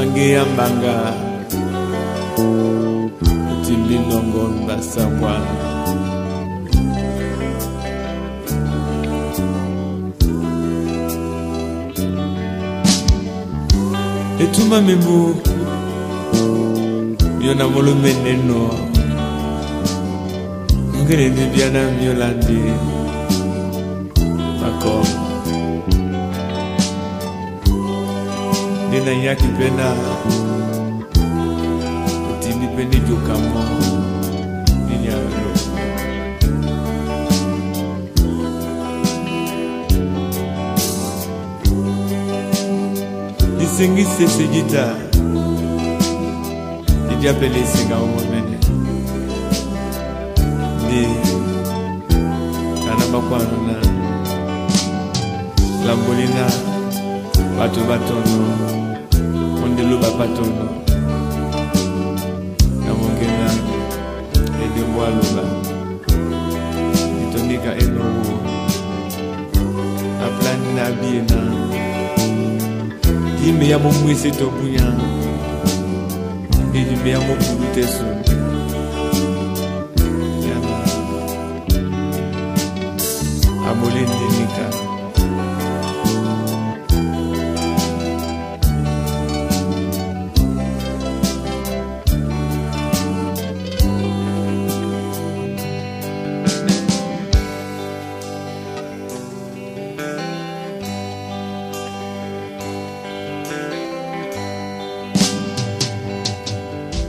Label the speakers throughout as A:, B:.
A: Angeyambanga Timbinongo Mbasabwana Etuma membu Yona molo meneno Ngene ndiana Yolandi Mako Nina yaki pena Timi peni jukamo Ninya lo Nisengi sese jita Nija pele singa umomene Ni Kanaba kwa nuna Lambolina Batu batono Ondelu bapatono Namongena Edemwa lula Itonika enowo Aplani na biena Dime ya momwese tobunya Dime ya mopurutesu Yana Amolende nika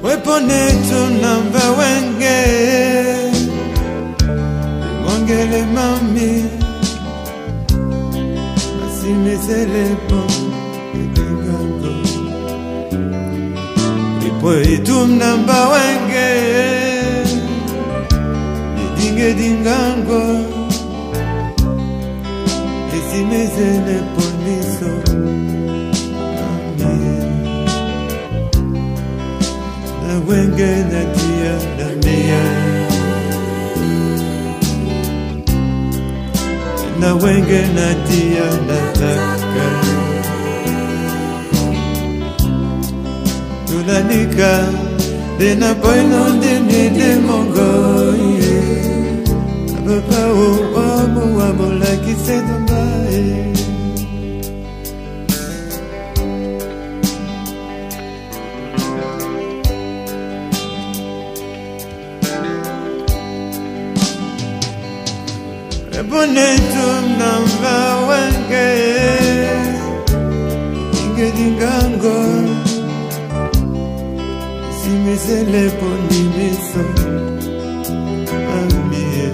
A: Weponeto namba wenge Mongele mami Asimezele pon Egango Ipo itum namba wenge Dinge dingango Asimezele poniso Wenge na dia na mea Na wenge na dia na taka Tulanika Dena poino dini de mongo Ababa o wamo like it said mbae Boneto namba wenge Inge dingango Simezele ponimeso Amie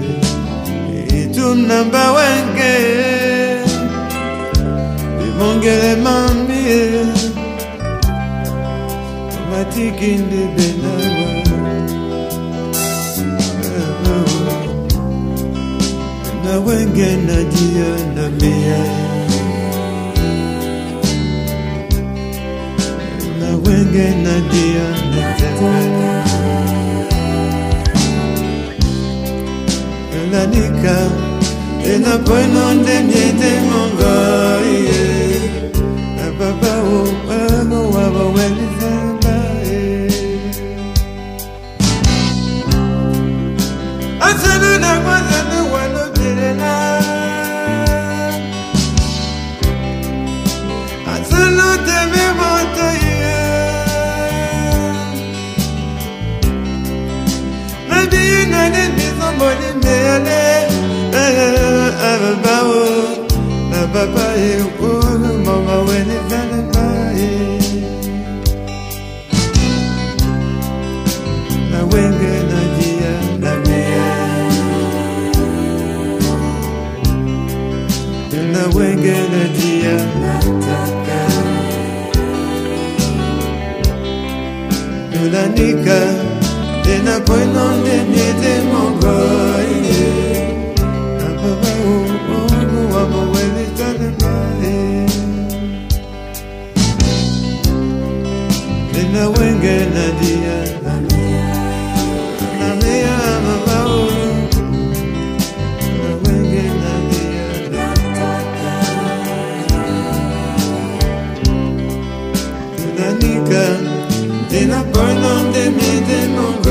A: Itum namba wenge Bimongele mamie Matikinde benawa Na wenge na dia na mea Na wenge na dia na taka Yolanika Ena poino ndemyete mongo Na baba wamo wabo welizamba Asanu na kwazanu wano Salute me montaye Maybe na ni somebody me ale Ababa na baba e mama when it's on Na wenge na dia na mea Na wenge na dia na taka Yolanika Dena poino ndemyete mongo Ababa wamo welitane mbae Dena wenge na dia na mea ababa Na wenge na dia na taka Yolanika Dina burn on de mi de mon